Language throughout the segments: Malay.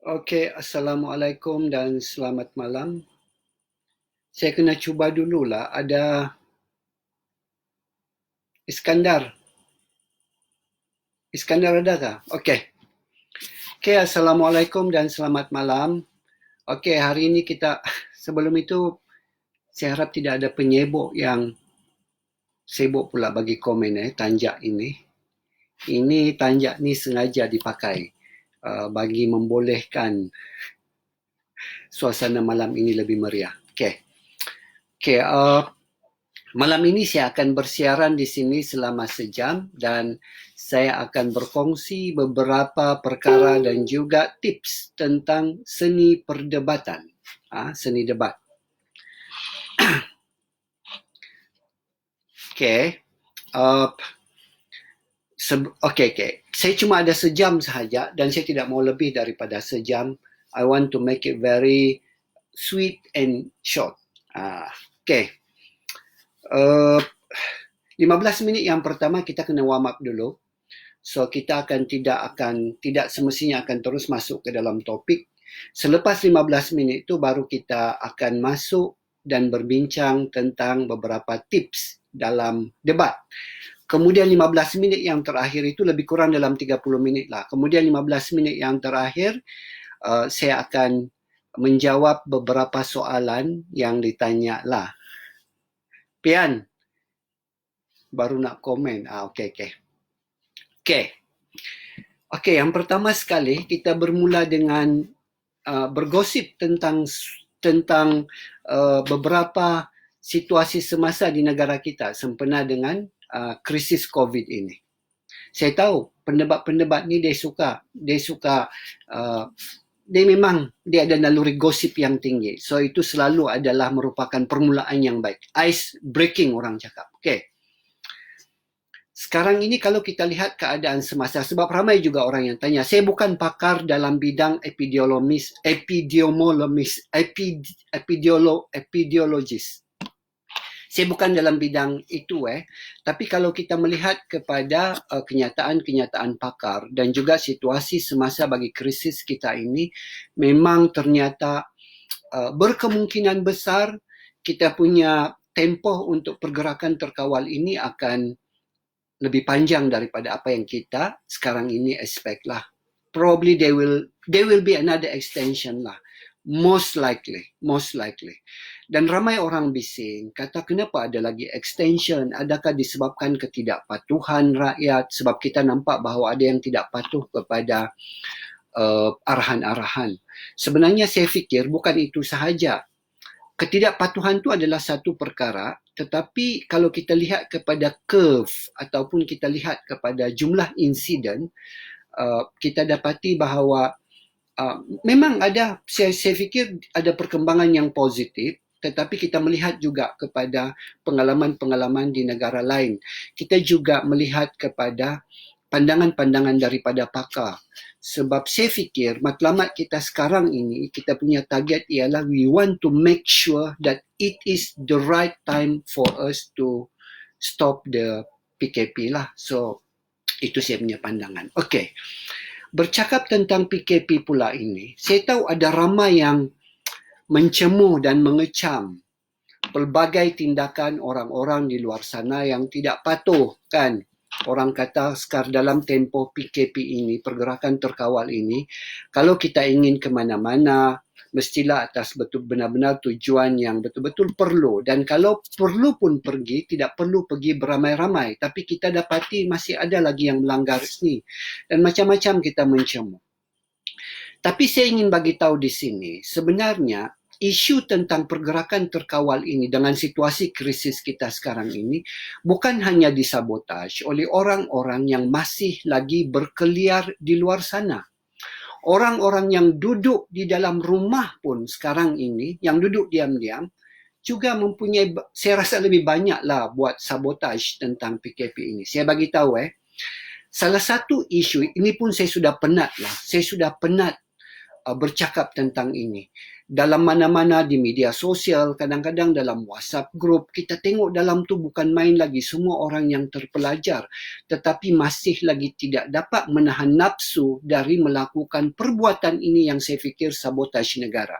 Okey, Assalamualaikum dan selamat malam. Saya kena cuba dululah. Ada Iskandar. Iskandar adakah? Okey. Okey, Assalamualaikum dan selamat malam. Okey, hari ini kita sebelum itu saya harap tidak ada penyebok yang sibuk pula bagi komen tanjak ini. Ini tanjak ni sengaja dipakai bagi membolehkan suasana malam ini lebih meriah. Okey. Okey, malam ini saya akan bersiaran di sini selama sejam dan saya akan berkongsi beberapa perkara dan juga tips tentang seni perdebatan, seni debat. Okey, okey. Saya cuma ada sejam sahaja dan saya tidak mau lebih daripada sejam. I want to make it very sweet and short. Okey. 15 minit yang pertama kita kena warm up dulu. So kita tidak semestinya akan terus masuk ke dalam topik. Selepas 15 minit itu baru kita akan masuk dan berbincang tentang beberapa tips dalam debat. Kemudian 15 minit yang terakhir itu lebih kurang dalam 30 minit lah. Kemudian 15 minit yang terakhir saya akan menjawab beberapa soalan yang ditanya lah. Pian, baru nak komen. Okey, yang pertama sekali kita bermula dengan bergosip tentang beberapa situasi semasa di negara kita sempena dengan krisis COVID ini. Saya tahu pendebat-pendebat ni dia ada naluri gosip yang tinggi. So itu selalu adalah merupakan permulaan yang baik. Ice breaking orang cakap. Okey. Sekarang ini kalau kita lihat keadaan semasa, sebab ramai juga orang yang tanya, saya bukan pakar dalam bidang epidemiologis. Saya bukan dalam bidang itu tapi kalau kita melihat kepada kenyataan-kenyataan pakar dan juga situasi semasa bagi krisis kita ini, memang ternyata berkemungkinan besar kita punya tempoh untuk pergerakan terkawal ini akan lebih panjang daripada apa yang kita sekarang ini expect lah. Probably there will be another extension lah. Most likely. Dan ramai orang bising, kata kenapa ada lagi extension? Adakah disebabkan ketidakpatuhan rakyat? Sebab kita nampak bahawa ada yang tidak patuh kepada arahan-arahan. Sebenarnya saya fikir bukan itu sahaja. Ketidakpatuhan itu adalah satu perkara, tetapi kalau kita lihat kepada curve ataupun kita lihat kepada jumlah insiden, kita dapati bahawa memang ada, saya fikir ada perkembangan yang positif, tetapi kita melihat juga kepada pengalaman-pengalaman di negara lain. Kita juga melihat kepada pandangan-pandangan daripada pakar. Sebab saya fikir matlamat kita sekarang ini, kita punya target ialah we want to make sure that it is the right time for us to stop the PKP lah. So, itu saya punya pandangan. Okey. Bercakap tentang PKP pula ini, saya tahu ada ramai yang mencemooh dan mengecam pelbagai tindakan orang-orang di luar sana yang tidak patuh kan. Orang kata sekarang dalam tempoh PKP ini, pergerakan terkawal ini, kalau kita ingin ke mana-mana, mestilah atas benar-benar tujuan yang betul-betul perlu. Dan kalau perlu pun pergi, tidak perlu pergi beramai-ramai. Tapi kita dapati masih ada lagi yang melanggar ini. Dan macam-macam kita mencemooh. Tapi saya ingin bagi tahu di sini, sebenarnya isu tentang pergerakan terkawal ini dengan situasi krisis kita sekarang ini bukan hanya disabotaj oleh orang-orang yang masih lagi berkeliar di luar sana. Orang-orang yang duduk di dalam rumah pun sekarang ini, yang duduk diam-diam, juga mempunyai, saya rasa lebih banyaklah buat sabotaj tentang PKP ini. Saya bagi tahu salah satu isu, ini pun saya sudah penat bercakap tentang ini. Dalam mana-mana di media sosial, kadang-kadang dalam WhatsApp group, kita tengok dalam tu bukan main lagi semua orang yang terpelajar, tetapi masih lagi tidak dapat menahan nafsu dari melakukan perbuatan ini yang saya fikir sabotaj negara.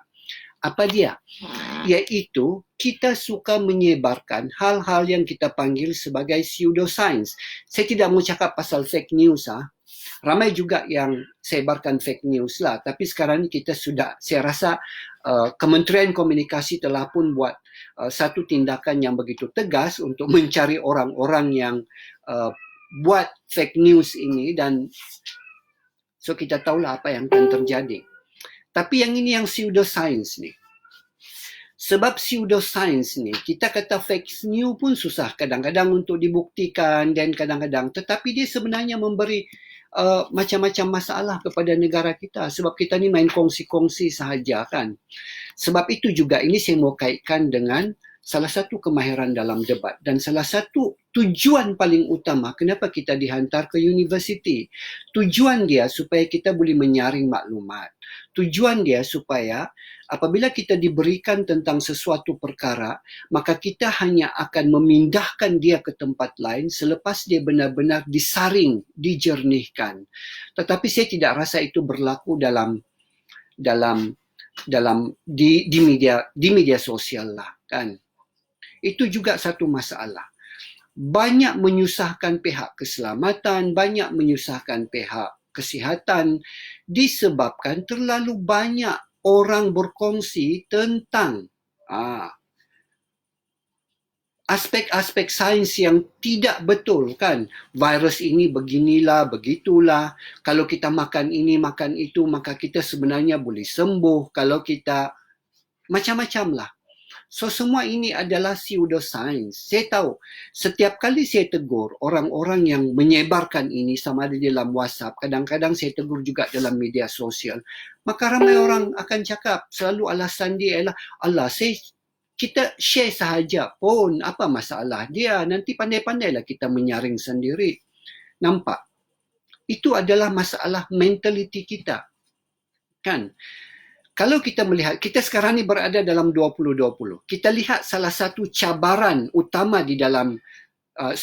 Apa dia? Iaitu kita suka menyebarkan hal-hal yang kita panggil sebagai pseudoscience. Saya tidak mau cakap pasal fake news. Ramai juga yang sebarkan fake news lah. Tapi sekarang ni kita sudah, saya rasa Kementerian Komunikasi telah pun buat satu tindakan yang begitu tegas untuk mencari orang-orang yang buat fake news ini, dan so kita tahulah apa yang akan terjadi. Tapi yang ini yang pseudoscience ni. Sebab pseudoscience ni, kita kata fake news pun susah kadang-kadang untuk dibuktikan dan kadang-kadang. Tetapi dia sebenarnya memberi macam-macam masalah kepada negara kita. Sebab kita ni main kongsi-kongsi sahaja kan. Sebab itu juga ini saya mau kaitkan dengan salah satu kemahiran dalam debat. Dan salah satu tujuan paling utama kenapa kita dihantar ke universiti. Tujuan dia supaya kita boleh menyaring maklumat. Tujuan dia supaya apabila kita diberikan tentang sesuatu perkara, maka kita hanya akan memindahkan dia ke tempat lain selepas dia benar-benar disaring, dijernihkan. Tetapi saya tidak rasa itu berlaku di media sosial lah kan. Itu juga satu masalah. Banyak menyusahkan pihak keselamatan, banyak menyusahkan pihak kesihatan disebabkan terlalu banyak orang berkongsi tentang aspek-aspek sains yang tidak betul kan. Virus ini beginilah, begitulah. Kalau kita makan ini, makan itu, maka kita sebenarnya boleh sembuh. Kalau kita macam-macam lah. So semua ini adalah pseudoscience. Saya tahu setiap kali saya tegur orang-orang yang menyebarkan ini sama ada dalam WhatsApp, kadang-kadang saya tegur juga dalam media sosial, maka ramai orang akan cakap selalu alasan dia ialah Allah, kita share sahaja pun, apa masalah dia, nanti pandai-pandailah kita menyaring sendiri. Nampak? Itu adalah masalah mentaliti kita. Kan? Kalau kita melihat, kita sekarang ni berada dalam 2020. Kita lihat salah satu cabaran utama di dalam 9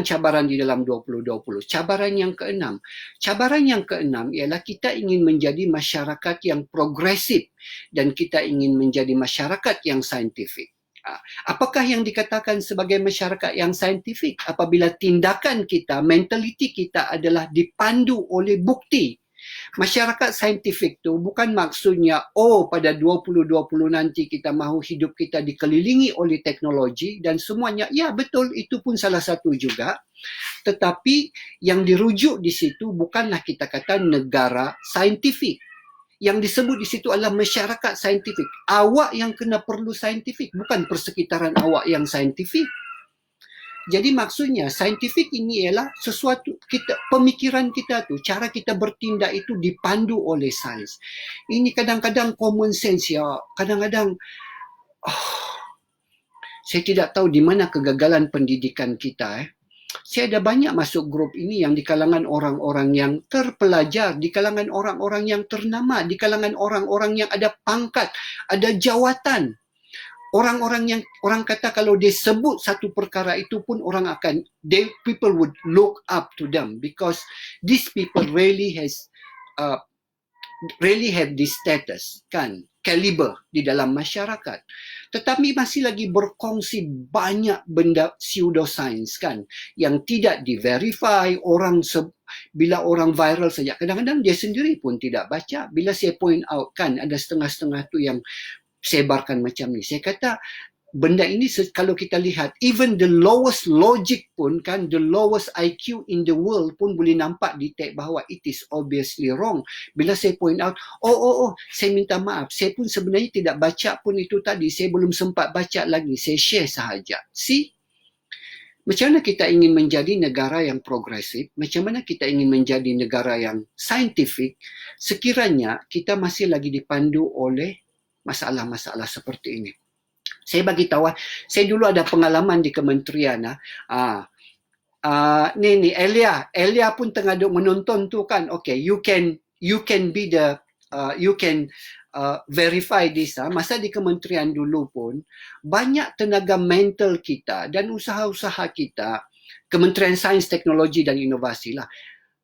cabaran di dalam 2020. Cabaran yang keenam. Cabaran yang keenam ialah kita ingin menjadi masyarakat yang progresif dan kita ingin menjadi masyarakat yang saintifik. Apakah yang dikatakan sebagai masyarakat yang saintifik? Apabila tindakan kita, mentaliti kita adalah dipandu oleh bukti. Masyarakat saintifik tu bukan maksudnya pada 2020 nanti kita mahu hidup kita dikelilingi oleh teknologi dan semuanya. Ya betul, itu pun salah satu juga. Tetapi yang dirujuk di situ bukanlah kita kata negara saintifik. Yang disebut di situ adalah masyarakat saintifik. Awak yang kena perlu saintifik, bukan persekitaran awak yang saintifik. Jadi maksudnya saintifik ini ialah sesuatu pemikiran kita tu, cara kita bertindak itu dipandu oleh sains. Ini kadang-kadang common sense ya, kadang-kadang saya tidak tahu di mana kegagalan pendidikan kita. Saya ada banyak masuk grup ini yang di kalangan orang-orang yang terpelajar, di kalangan orang-orang yang ternama, di kalangan orang-orang yang ada pangkat, ada jawatan. Orang-orang yang orang kata kalau dia sebut satu perkara itu pun orang akan, people would look up to them because these people really have this status kan, caliber di dalam masyarakat. Tetapi masih lagi berkongsi banyak benda pseudoscience kan, yang tidak di-verify. Bila orang viral saja, kadang-kadang dia sendiri pun tidak baca. Bila saya point out kan, ada setengah-setengah tu yang sebarkan macam ni. Saya kata benda ini kalau kita lihat, even the lowest logic pun kan, the lowest IQ in the world pun boleh nampak detect bahawa it is obviously wrong. Bila saya point out, saya minta maaf, saya pun sebenarnya tidak baca pun itu tadi, saya belum sempat baca lagi, saya share sahaja. See? Macam mana kita ingin menjadi negara yang progresif, macam mana kita ingin menjadi negara yang saintifik, sekiranya kita masih lagi dipandu oleh masalah-masalah seperti ini. Saya bagi tahu, saya dulu ada pengalaman di kementerian. Ni Elia pun tengah duk menonton tu kan. Okay, you can be the you can verify this. Masa di kementerian dulu pun, banyak tenaga mental kita dan usaha-usaha kita, Kementerian Sains, Teknologi dan Inovasi lah,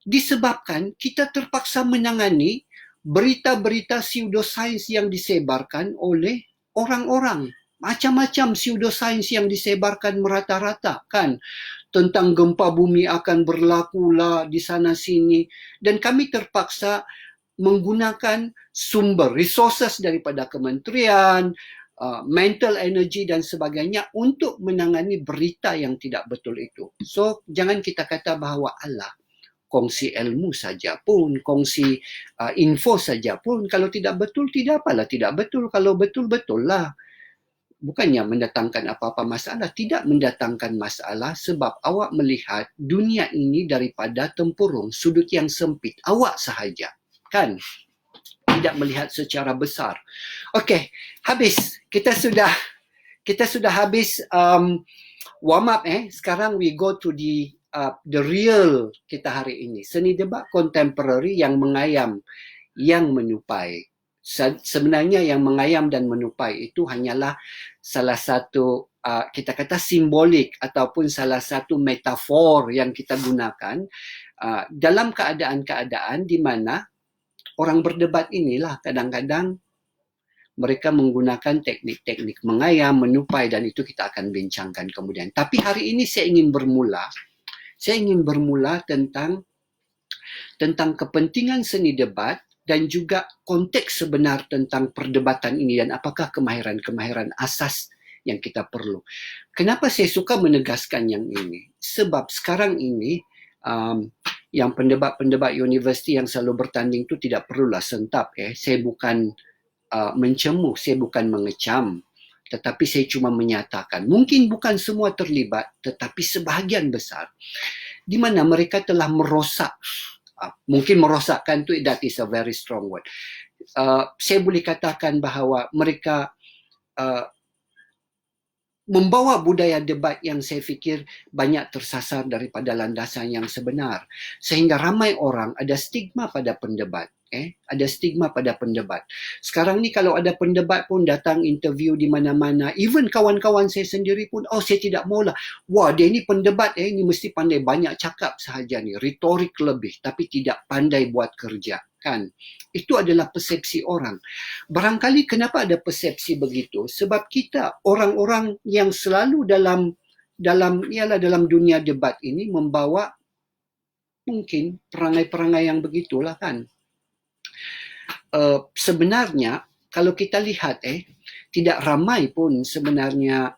disebabkan kita terpaksa menangani berita-berita pseudosains yang disebarkan oleh orang-orang. Macam-macam pseudosains yang disebarkan merata-rata kan, tentang gempa bumi akan berlaku lah di sana sini, dan kami terpaksa menggunakan sumber resources daripada kementerian, mental energy dan sebagainya untuk menangani berita yang tidak betul itu. So jangan kita kata bahawa Allah kongsi ilmu saja pun, kongsi info saja pun, kalau tidak betul tidak apalah tidak betul, kalau betul betul lah. Bukannya mendatangkan apa-apa masalah, tidak mendatangkan masalah sebab awak melihat dunia ini daripada tempurung sudut yang sempit, awak sahaja kan, tidak melihat secara besar. Okey, habis kita sudah habis warm up. Sekarang we go to the real kita hari ini, seni debat kontemporari yang mengayam, yang menupai. Sebenarnya yang mengayam dan menupai itu hanyalah salah satu kita kata simbolik ataupun salah satu metafor yang kita gunakan dalam keadaan-keadaan di mana orang berdebat inilah kadang-kadang mereka menggunakan teknik-teknik mengayam, menupai, dan itu kita akan bincangkan kemudian. Tapi hari ini saya ingin bermula tentang kepentingan seni debat dan juga konteks sebenar tentang perdebatan ini dan apakah kemahiran-kemahiran asas yang kita perlu. Kenapa saya suka menegaskan yang ini? Sebab sekarang ini yang pendebat-pendebat universiti yang selalu bertanding itu tidak perlulah sentap. Saya bukan mencemooh, saya bukan mengecam, tetapi saya cuma menyatakan mungkin bukan semua terlibat, tetapi sebahagian besar di mana mereka telah merosak. Mungkin merosakkan tu, that is a very strong word. Saya boleh katakan bahawa mereka membawa budaya debat yang saya fikir banyak tersasar daripada landasan yang sebenar. Sehingga ramai orang ada stigma pada pendebat. Ada stigma pada pendebat. Sekarang ni kalau ada pendebat pun datang interview di mana-mana, even kawan-kawan saya sendiri pun, saya tidak maulah. Wah, dia ni pendebat, ni mesti pandai banyak cakap sahaja ni, retorik lebih, tapi tidak pandai buat kerja. Kan? Itu adalah persepsi orang. Barangkali kenapa ada persepsi begitu? Sebab kita, orang-orang yang selalu dalam dunia debat ini membawa mungkin perangai-perangai yang begitulah kan. Sebenarnya kalau kita lihat tidak ramai pun sebenarnya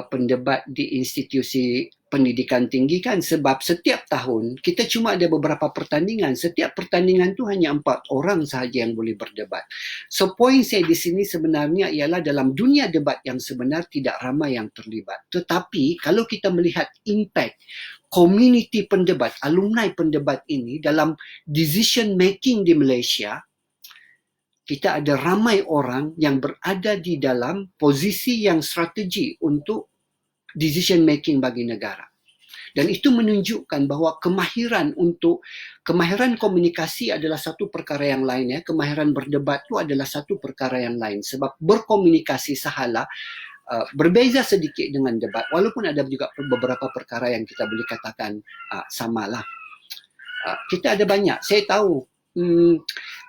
pendebat di institusi pendidikan tinggi kan, sebab setiap tahun kita cuma ada beberapa pertandingan, setiap pertandingan tu hanya 4 orang sahaja yang boleh berdebat. So poin saya di sini sebenarnya ialah dalam dunia debat yang sebenar tidak ramai yang terlibat, tetapi kalau kita melihat impact community pendebat, alumni pendebat ini dalam decision making di Malaysia, kita ada ramai orang yang berada di dalam posisi yang strategi untuk decision making bagi negara. Dan itu menunjukkan bahawa kemahiran komunikasi adalah satu perkara yang lain. Kemahiran berdebat itu adalah satu perkara yang lain. Sebab berkomunikasi sahalah berbeza sedikit dengan debat. Walaupun ada juga beberapa perkara yang kita boleh katakan samalah. Kita ada banyak. Saya tahu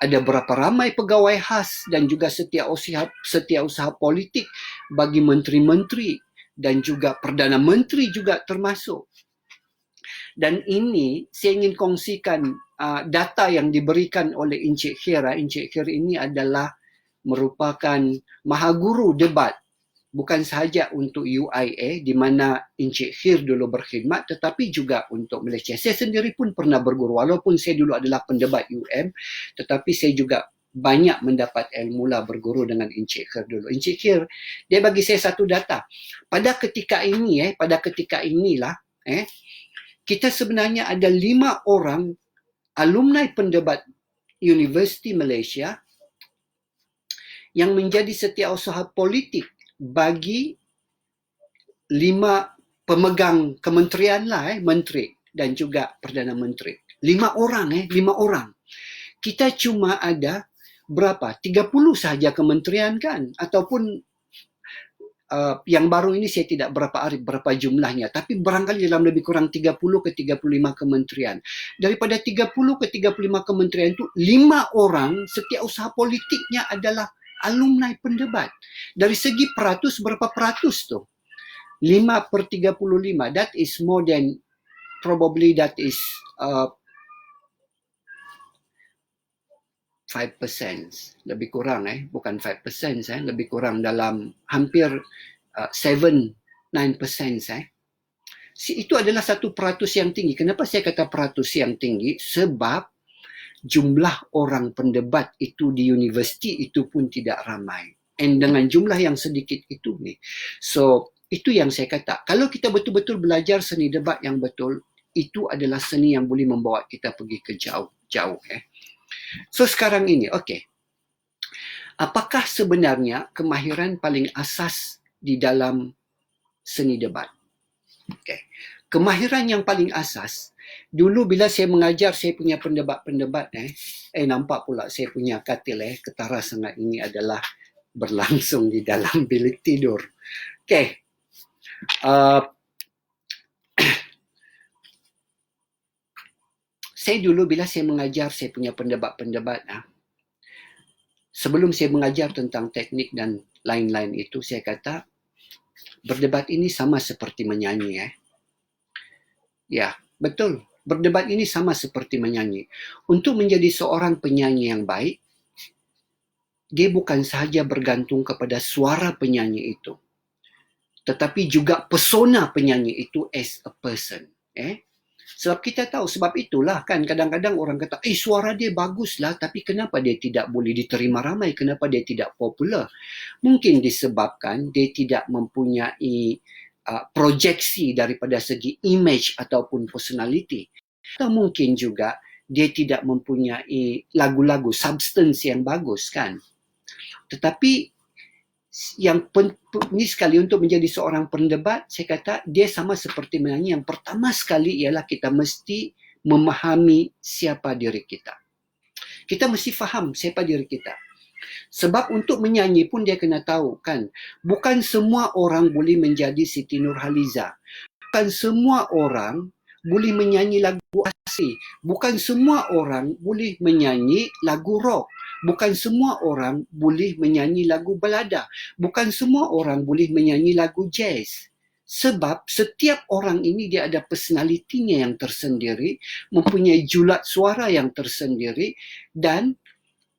ada berapa ramai pegawai khas dan juga setiausaha politik bagi menteri-menteri dan juga Perdana Menteri juga termasuk. Dan ini saya ingin kongsikan data yang diberikan oleh Encik Khir. Encik Khir ini adalah merupakan mahaguru debat, bukan sahaja untuk UIA di mana Encik Khir dulu berkhidmat, tetapi juga untuk Malaysia. Saya sendiri pun pernah berguru, walaupun saya dulu adalah pendebat UM, tetapi saya juga banyak mendapat ilmu lah berguru dengan Encik Khir dulu. Encik Khir, dia bagi saya satu data. Pada ketika inilah, kita sebenarnya ada 5 orang alumni pendebat Universiti Malaysia yang menjadi setiausaha politik bagi 5 pemegang kementerian lah, menteri dan juga Perdana Menteri. 5 orang. Kita cuma ada berapa? 30 sahaja kementerian kan? Ataupun yang baru ini saya tidak berapa jumlahnya, tapi barangkali dalam lebih kurang 30 ke 35 kementerian. Daripada 30 ke 35 kementerian itu, 5 orang setiap usaha politiknya adalah alumni pendebat. Dari segi peratus, berapa peratus tuh? 5 per 35, that is more than, probably that is 5%, lebih kurang bukan 5%, lebih kurang dalam hampir 7-9%. Itu adalah 1% yang tinggi. Kenapa saya kata peratus yang tinggi? Sebab jumlah orang pendebat itu di universiti itu pun tidak ramai. And dengan jumlah yang sedikit itu nih. So, itu yang saya kata. Kalau kita betul-betul belajar seni debat yang betul, itu adalah seni yang boleh membawa kita pergi ke jauh-jauh. So sekarang ini, okey. Apakah sebenarnya kemahiran paling asas di dalam seni debat? Okey. Kemahiran yang paling asas, dulu bila saya mengajar saya punya pendebat-pendebat nampak pula saya punya katil ketara sangat, ini adalah berlangsung di dalam bilik tidur. Okey. Saya dulu bila saya mengajar saya punya pendebat-pendebat, sebelum saya mengajar tentang teknik dan lain-lain itu, saya kata berdebat ini sama seperti menyanyi. Ya, betul. Berdebat ini sama seperti menyanyi. Untuk menjadi seorang penyanyi yang baik, dia bukan sahaja bergantung kepada suara penyanyi itu, tetapi juga persona penyanyi itu as a person. Sebab kita tahu, sebab itulah kan kadang-kadang orang kata, suara dia baguslah, tapi kenapa dia tidak boleh diterima ramai? Kenapa dia tidak popular? Mungkin disebabkan dia tidak mempunyai proyeksi daripada segi image ataupun personality. Atau mungkin juga dia tidak mempunyai lagu-lagu, substance yang bagus kan. Tetapi yang penting sekali untuk menjadi seorang pendebat, saya kata dia sama seperti menyanyi. Yang pertama sekali ialah kita mesti memahami siapa diri kita. Kita mesti faham siapa diri kita. Sebab untuk menyanyi pun dia kena tahu kan, bukan semua orang boleh menjadi Siti Nurhaliza. Bukan semua orang boleh menyanyi lagu asli. Bukan semua orang boleh menyanyi lagu rock. Bukan semua orang boleh menyanyi lagu balada. Bukan semua orang boleh menyanyi lagu jazz. Sebab setiap orang ini dia ada personalitinya yang tersendiri, mempunyai julat suara yang tersendiri, dan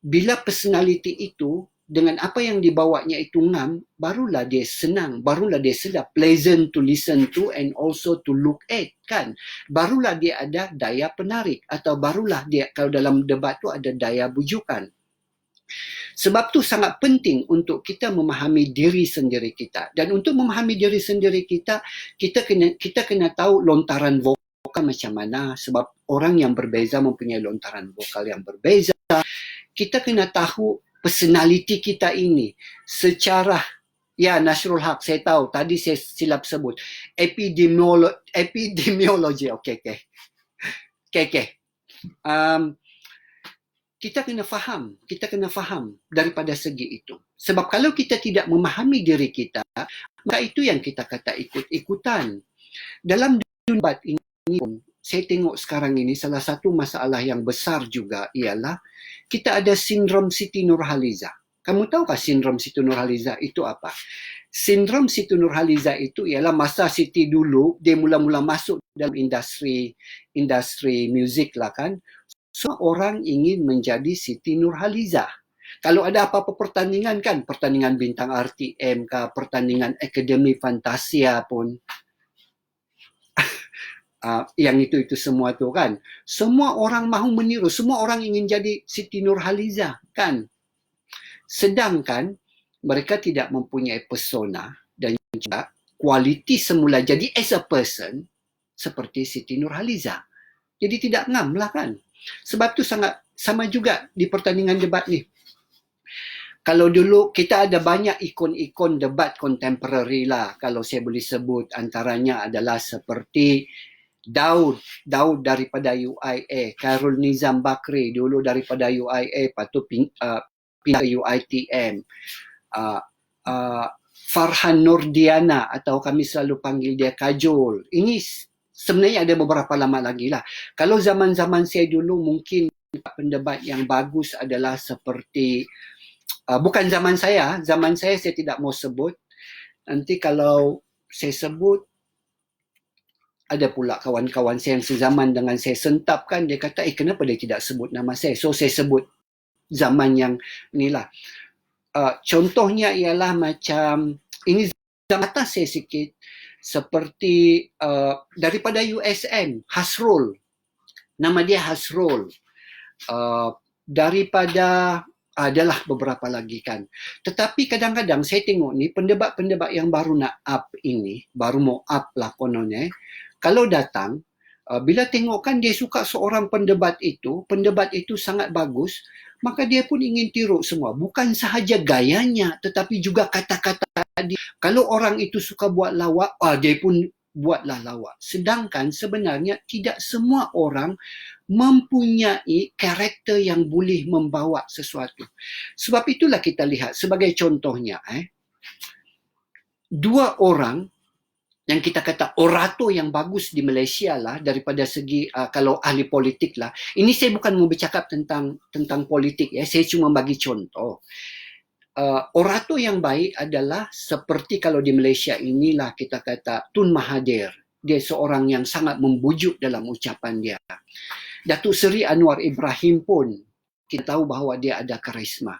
bila personality itu dengan apa yang dibawanya itu ngam, barulah dia senang, barulah dia sedap, pleasant to listen to and also to look at kan. Barulah dia ada daya penarik, atau barulah dia, kalau dalam debat tu ada daya bujukan. Sebab tu sangat penting untuk kita memahami diri sendiri kita. Dan untuk memahami diri sendiri kita, kita kena tahu lontaran vokal macam mana. Sebab orang yang berbeza mempunyai lontaran vokal yang berbeza. Kita kena tahu personality kita ini secara, ya Nasrul Haq, saya tahu tadi saya silap sebut epidemiologi. Okey. Kita kena faham daripada segi itu. Sebab kalau kita tidak memahami diri kita, maka itu yang kita kata ikut-ikutan. Dalam debat ini pun, saya tengok sekarang ini salah satu masalah yang besar juga ialah kita ada sindrom Siti Nurhaliza. Kamu tahukah sindrom Siti Nurhaliza itu apa? Sindrom Siti Nurhaliza itu ialah masa Siti dulu, dia mula-mula masuk dalam industri muzik lah kan. Semua orang ingin menjadi Siti Nurhaliza. Kalau ada apa-apa pertandingan kan, pertandingan bintang RTM kah, pertandingan Akademi Fantasia pun, yang itu semua tu kan. Semua orang mahu meniru, semua orang ingin jadi Siti Nurhaliza kan. Sedangkan mereka tidak mempunyai persona dan juga kualiti semula jadi as a person seperti Siti Nurhaliza. Jadi tidak ngam lah kan. Sebab tu sangat sama juga di pertandingan debat ni. Kalau dulu kita ada banyak ikon-ikon debat contemporary lah. Kalau saya boleh sebut antaranya adalah seperti Daud daripada UIA, Khairul Nizam Bakri dulu daripada UIA, lepas tu pindah ke UiTM. Farhan Nurdiana atau kami selalu panggil dia Kajol. Ini sebenarnya ada beberapa lama lagi lah. Kalau zaman-zaman saya dulu mungkin pendebat yang bagus adalah seperti bukan zaman saya tidak mau sebut. Nanti kalau saya sebut ada pula kawan-kawan saya yang sezaman dengan saya sentapkan, dia kata kenapa dia tidak sebut nama saya. So saya sebut zaman yang inilah. Contohnya ialah macam ini zaman atas saya sikit, seperti daripada USM, Hasrul, nama dia Hasrul, daripada adalah beberapa lagi kan. Tetapi kadang-kadang saya tengok ni pendebat-pendebat yang baru nak up ini, baru mau up lah kononnya, kalau datang, bila tengok kan dia suka seorang pendebat itu sangat bagus, maka dia pun ingin tiru semua. Bukan sahaja gayanya, tetapi juga kata-kata dia. Kalau orang itu suka buat lawak, dia pun buatlah lawak. Sedangkan sebenarnya tidak semua orang mempunyai karakter yang boleh membawa sesuatu. Sebab itulah kita lihat sebagai contohnya, dua orang yang kita kata orator yang bagus di Malaysia lah daripada segi kalau ahli politik lah. Ini saya bukan mau bercakap tentang politik ya, saya cuma bagi contoh. Orator yang baik adalah seperti kalau di Malaysia inilah kita kata Tun Mahathir. Dia seorang yang sangat membujuk dalam ucapan dia. Datuk Seri Anwar Ibrahim pun kita tahu bahawa dia ada karisma.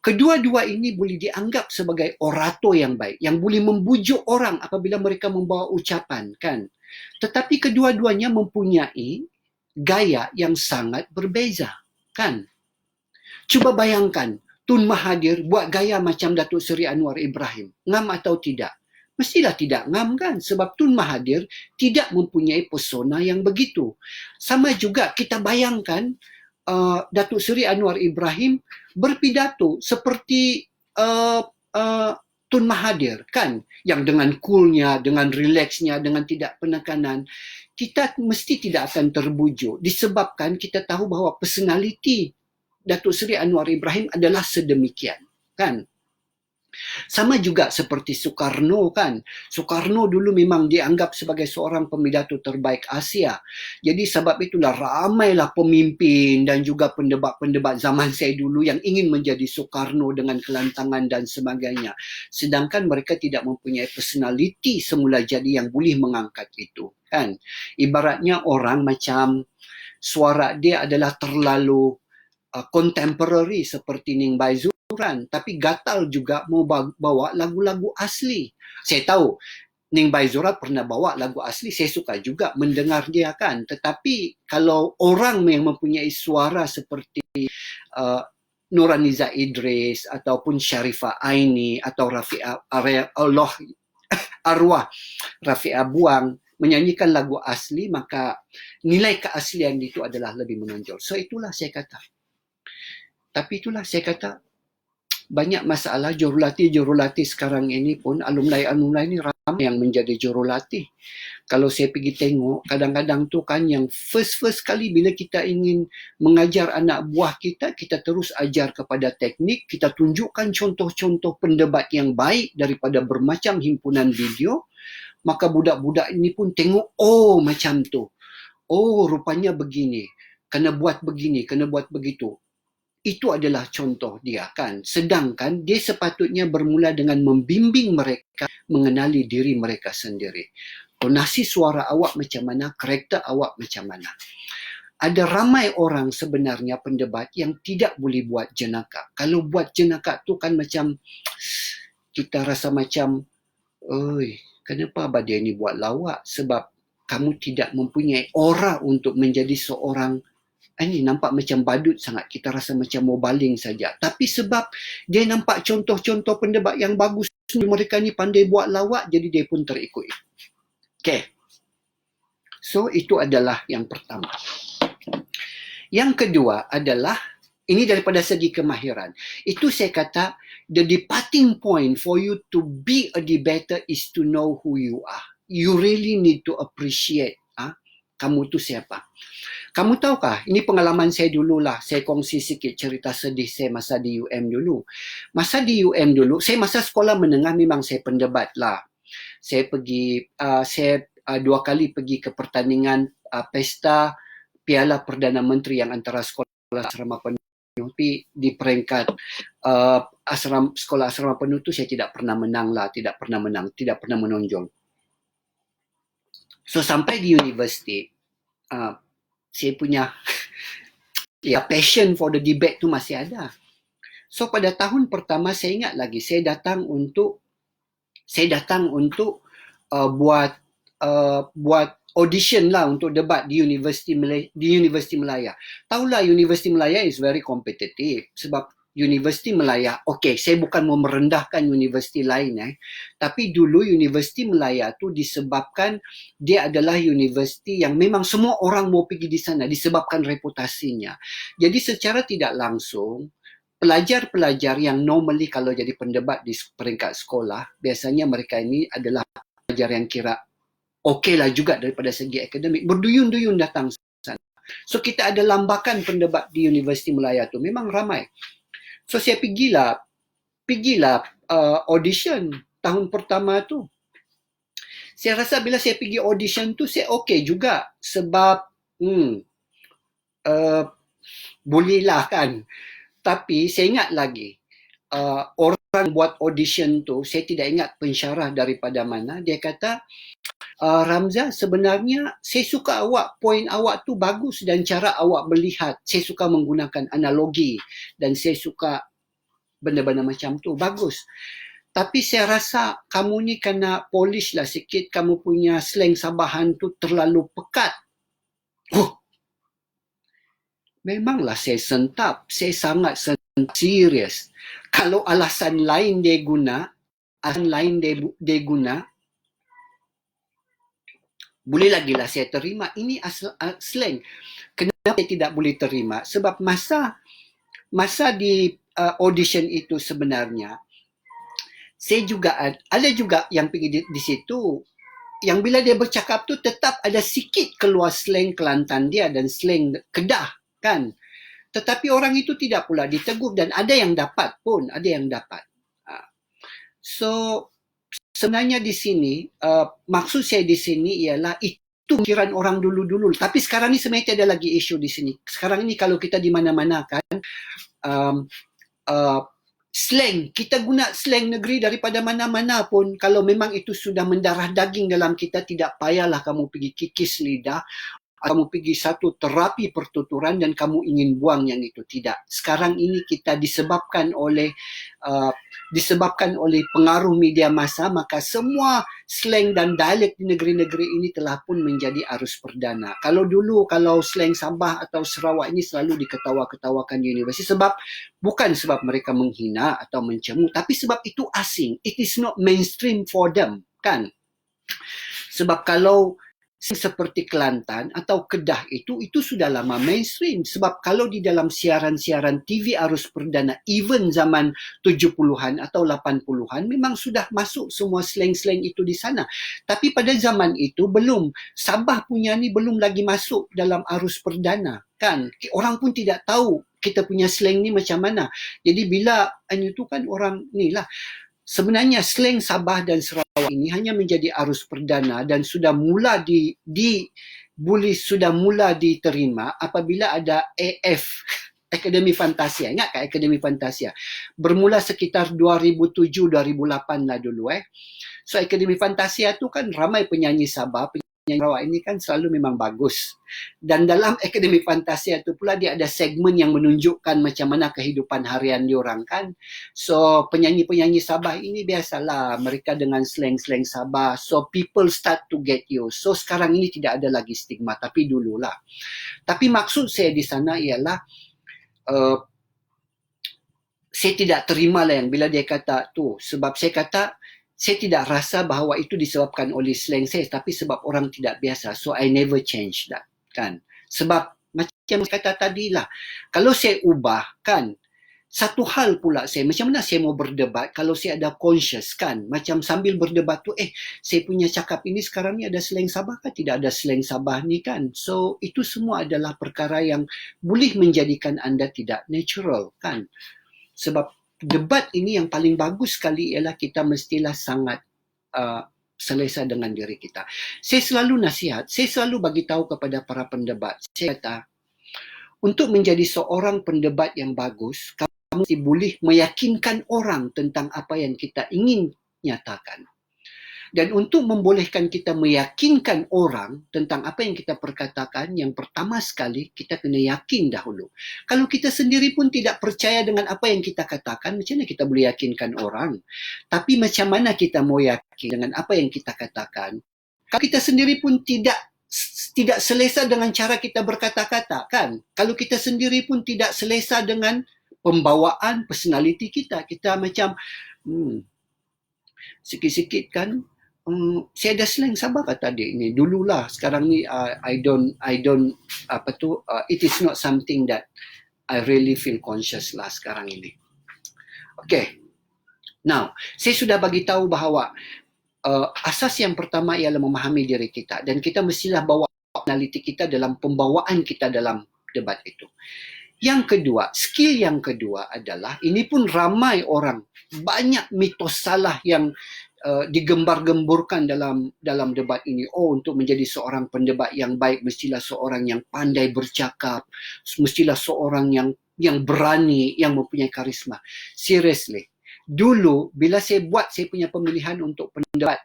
Kedua-dua ini boleh dianggap sebagai orator yang baik, yang boleh membujuk orang apabila mereka membawa ucapan, kan? Tetapi kedua-duanya mempunyai gaya yang sangat berbeza, kan? Cuba bayangkan, Tun Mahathir buat gaya macam Datuk Seri Anwar Ibrahim. Ngam atau tidak? Mestilah tidak ngam, kan? Sebab Tun Mahathir tidak mempunyai persona yang begitu. Sama juga kita bayangkan Datuk Seri Anwar Ibrahim berpidato seperti Tun Mahathir, kan, yang dengan coolnya, dengan relaxnya, dengan tidak penekanan, kita mesti tidak akan terbujuk disebabkan kita tahu bahawa personality Datuk Seri Anwar Ibrahim adalah sedemikian, kan. Sama juga seperti Soekarno, kan. Soekarno dulu memang dianggap sebagai seorang pemidato terbaik Asia. Jadi sebab itulah ramailah pemimpin dan juga pendebat-pendebat zaman saya dulu yang ingin menjadi Soekarno dengan kelantangan dan sebagainya. Sedangkan mereka tidak mempunyai personality semula jadi yang boleh mengangkat itu, kan. Ibaratnya orang macam suara dia adalah terlalu contemporary seperti Ning Baizu, tapi gatal juga mau bawa lagu-lagu asli. Saya tahu Ning Baizura pernah bawa lagu asli, saya suka juga mendengar dia, kan. Tetapi kalau orang yang mempunyai suara seperti Nurhaliza Idris ataupun Sharifah Aini atau arwah Rafi'ah Buang menyanyikan lagu asli, maka nilai keaslian itu adalah lebih menonjol. So itulah saya kata. Tapi itulah saya kata, banyak masalah jurulatih sekarang ini pun, alumni ni ramai yang menjadi jurulatih. Kalau saya pergi tengok, kadang-kadang tu kan yang first kali bila kita ingin mengajar anak buah kita terus ajar kepada teknik, kita tunjukkan contoh-contoh pendebat yang baik daripada bermacam himpunan video, maka budak-budak ini pun tengok, macam tu. Rupanya begini, kena buat begini, kena buat begitu. Itu adalah contoh dia, kan. Sedangkan dia sepatutnya bermula dengan membimbing mereka mengenali diri mereka sendiri. Tonasi suara awak macam mana, karakter awak macam mana. Ada ramai orang sebenarnya pendebat yang tidak boleh buat jenaka. Kalau buat jenaka tu kan macam kita rasa macam, kenapa abah dia ni buat lawak? Sebab kamu tidak mempunyai aura untuk menjadi seorang. Ini nampak macam badut sangat. Kita rasa macam mau baling saja. Tapi sebab dia nampak contoh-contoh pendebat yang bagus, mereka ni pandai buat lawak, jadi dia pun terikut. Okay. So, itu adalah yang pertama. Yang kedua adalah, ini daripada segi kemahiran. Itu saya kata, the departing point for you to be a debater is to know who you are. You really need to appreciate kamu tu siapa. Kamu tahukah, ini pengalaman saya dululah, saya kongsi sikit cerita sedih saya masa di UM dulu. Masa di UM dulu, saya masa sekolah menengah memang saya pendebat lah. Saya pergi, saya 2 kali pergi ke pertandingan pesta Piala Perdana Menteri yang antara sekolah asrama penuh, tapi di peringkat sekolah asrama penuh tu saya tidak pernah menang lah, tidak pernah menonjol. So sampai di universiti, saya punya passion for the debate tu masih ada. So pada tahun pertama saya ingat lagi, saya datang untuk buat audition lah untuk debat di Universiti Malaya. Tahulah Universiti Malaya is very competitive sebab Universiti Malaya, okay, saya bukan mau merendahkan universiti lain, tapi dulu Universiti Malaya tu disebabkan dia adalah universiti yang memang semua orang mau pergi di sana disebabkan reputasinya. Jadi secara tidak langsung, pelajar-pelajar yang normally kalau jadi pendebat di peringkat sekolah, biasanya mereka ini adalah pelajar yang kira okey lah juga daripada segi akademik, berduyun-duyun datang sana. So kita ada lambakan pendebat di Universiti Malaya tu, memang ramai. So saya pergilah audition tahun pertama tu. Saya rasa bila saya pergi audition tu, saya okey juga sebab bolehlah kan. Tapi saya ingat lagi, orang buat audition tu, saya tidak ingat pensyarah daripada mana, dia kata, Ramza, sebenarnya saya suka point awak tu bagus dan cara awak melihat. Saya suka menggunakan analogi dan saya suka benda-benda macam tu. Bagus. Tapi saya rasa kamu ni kena polish lah sikit. Kamu punya slang Sabahan tu terlalu pekat. Memanglah saya sentap. Saya sangat sentap. Serius. Kalau alasan lain dia guna, boleh lagi lah saya terima. Ini slang. Kenapa saya tidak boleh terima? Sebab masa di audition itu sebenarnya, saya juga ada juga yang pergi di situ, yang bila dia bercakap tu tetap ada sikit keluar slang Kelantan dia dan slang Kedah kan. Tetapi orang itu tidak pula ditegur dan ada yang dapat pun, ada yang dapat. So sebenarnya di sini, maksud saya di sini ialah itu pikiran orang dulu-dulu. Tapi sekarang ni sebenarnya ada lagi isu di sini. Sekarang ini kalau kita di mana-mana kan, slang, kita guna slang negeri daripada mana-mana pun, kalau memang itu sudah mendarah daging dalam kita, tidak payahlah kamu pergi kikis lidah, kamu pergi satu terapi pertuturan dan kamu ingin buang yang itu. Tidak. Sekarang ini kita disebabkan oleh pengaruh media massa, maka semua slang dan dialek di negeri-negeri ini telah pun menjadi arus perdana. Kalau dulu, kalau slang Sabah atau Sarawak ini selalu diketawa-ketawakan di universiti, bukan sebab mereka menghina atau mencemooh, tapi sebab itu asing. It is not mainstream for them, kan? Sebab kalau seperti Kelantan atau Kedah itu sudah lama mainstream. Sebab kalau di dalam siaran-siaran TV arus perdana, even zaman 70-an atau 80-an, memang sudah masuk semua slang-slang itu di sana. Tapi pada zaman itu belum. Sabah punya ni belum lagi masuk dalam arus perdana. Kan? Orang pun tidak tahu kita punya slang ni macam mana. Jadi bila itu kan orang ni lah. Sebenarnya slang Sabah dan Sarawak ini hanya menjadi arus perdana dan sudah mula diterima apabila ada AF, Akademi Fantasia. Ingat kan Akademi Fantasia? Bermula sekitar 2007-2008 lah dulu. So Akademi Fantasia tu kan ramai penyanyi Sabah, penyanyi Sarawak ini kan selalu memang bagus. Dan dalam Akademi Fantasia tu pula dia ada segmen yang menunjukkan macam mana kehidupan harian diorang kan. So penyanyi-penyanyi Sabah ini biasalah mereka dengan slang-slang Sabah. So people start to get you. So sekarang ini tidak ada lagi stigma, tapi dululah. Tapi maksud saya di sana ialah saya tidak terima lah yang bila dia kata tu. Sebab saya kata saya tidak rasa bahawa itu disebabkan oleh slang saya, tapi sebab orang tidak biasa. So I never change that, kan? Sebab macam kata tadi lah, kalau saya ubah, kan, Satu hal pula saya, macam mana saya mau berdebat kalau saya ada conscious kan? Macam sambil berdebat tu, saya punya cakap ini sekarang ni ada slang Sabah kan? Tidak ada slang Sabah ni kan? So, itu semua adalah perkara yang boleh menjadikan anda tidak natural kan? Sebab debat ini yang paling bagus sekali ialah kita mestilah sangat selesa dengan diri kita. Saya selalu nasihat, saya selalu bagi tahu kepada para pendebat, saya kata, untuk menjadi seorang pendebat yang bagus, kamu mesti boleh meyakinkan orang tentang apa yang kita ingin nyatakan. Dan untuk membolehkan kita meyakinkan orang tentang apa yang kita perkatakan, yang pertama sekali, kita kena yakin dahulu. Kalau kita sendiri pun tidak percaya dengan apa yang kita katakan, macam mana kita boleh yakinkan orang? Tapi macam mana kita mau yakin dengan apa yang kita katakan? Kalau kita sendiri pun tidak selesa dengan cara kita berkata-kata, kan? Kalau kita sendiri pun tidak selesa dengan pembawaan personality kita, kita macam sikit-sikit kan, saya ada slang Sabah kata tadi ni dululah, sekarang ni I don't it is not something that I really feel conscious lah sekarang ini. Okay, now saya sudah bagi tahu bahawa asas yang pertama ialah memahami diri kita, dan kita mestilah bawa personality kita dalam pembawaan kita dalam debat itu. Yang kedua, skill yang kedua adalah, ini pun ramai orang, banyak mitos salah yang digembar-gemburkan dalam debat ini. Untuk menjadi seorang pendebat yang baik, mestilah seorang yang pandai bercakap, mestilah seorang yang berani, yang mempunyai karisma. Seriously, dulu bila saya buat saya punya pemilihan untuk pendebat,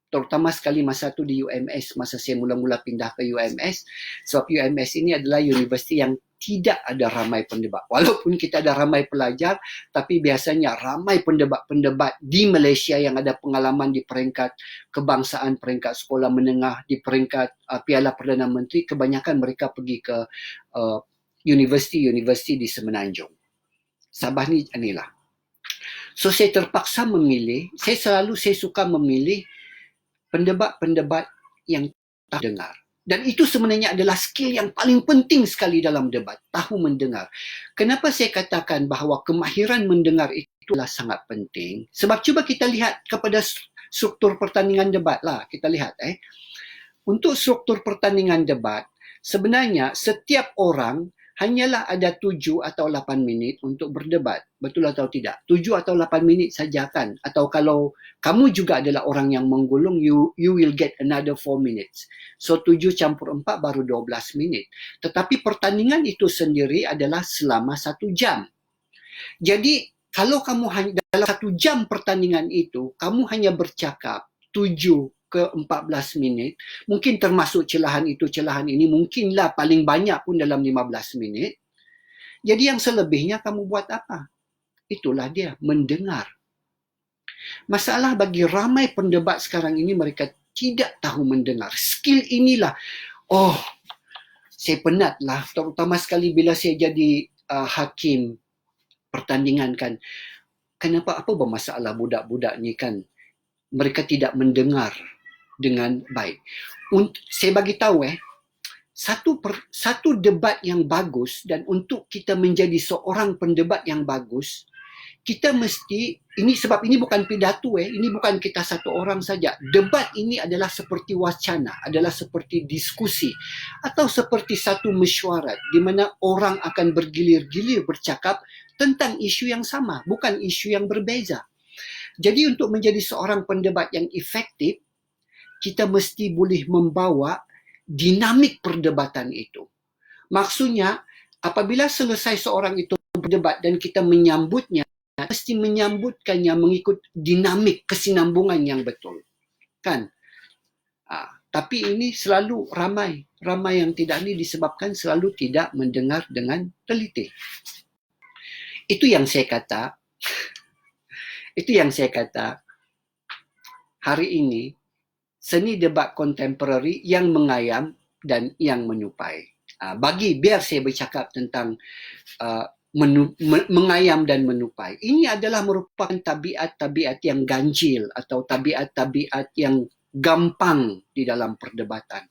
terutama sekali masa tu di UMS, masa saya mula-mula pindah ke UMS, sebab UMS ini adalah universiti yang tidak ada ramai pendebat. Walaupun kita ada ramai pelajar, tapi biasanya ramai pendebat-pendebat di Malaysia yang ada pengalaman di peringkat kebangsaan, peringkat sekolah menengah, di peringkat Piala Perdana Menteri, kebanyakan mereka pergi ke universiti-universiti di Semenanjung. Sabah ni inilah. So saya terpaksa memilih, saya suka memilih pendebat-pendebat yang tahu dengar. Dan itu sebenarnya adalah skill yang paling penting sekali dalam debat, tahu mendengar. Kenapa saya katakan bahawa kemahiran mendengar itulah sangat penting? Sebab cuba kita lihat kepada struktur pertandingan debat lah. Kita lihat untuk struktur pertandingan debat, sebenarnya setiap orang hanyalah ada 7 atau 8 minit untuk berdebat. Betul atau tidak? 7 atau 8 minit saja kan? Atau kalau kamu juga adalah orang yang menggulung, you will get another 4 minutes. So 7 campur 4 baru 12 minit. Tetapi pertandingan itu sendiri adalah selama 1 jam. Jadi kalau kamu dalam 1 jam pertandingan itu, kamu hanya bercakap 7 ke 14 minit, mungkin termasuk celahan itu, celahan ini, mungkinlah paling banyak pun dalam 15 minit. Jadi yang selebihnya kamu buat apa? Itulah dia, mendengar. Masalah bagi ramai pendebat sekarang ini, mereka tidak tahu mendengar. Skill inilah, saya penatlah, terutama sekali bila saya jadi hakim pertandingan kan. Kenapa, apa bermasalah budak-budak ni kan? Mereka tidak mendengar dengan baik. Saya bagi tahu satu debat yang bagus, dan untuk kita menjadi seorang pendebat yang bagus, kita mesti, ini sebab ini bukan pidato ini bukan kita satu orang saja. Debat ini adalah seperti wacana, adalah seperti diskusi, atau seperti satu mesyuarat di mana orang akan bergilir-gilir bercakap tentang isu yang sama, bukan isu yang berbeza. Jadi untuk menjadi seorang pendebat yang efektif, kita mesti boleh membawa dinamik perdebatan itu. Maksudnya, apabila selesai seorang itu berdebat dan kita menyambutnya, mesti menyambutkannya mengikut dinamik kesinambungan yang betul. Kan? Tapi ini selalu ramai yang tidak ini disebabkan selalu tidak mendengar dengan teliti. Itu yang saya kata, hari ini, seni debat kontemporari yang mengayam dan yang menyupai. Biar saya bercakap tentang mengayam dan menupai. Ini adalah merupakan tabiat-tabiat yang ganjil atau tabiat-tabiat yang gampang di dalam perdebatan.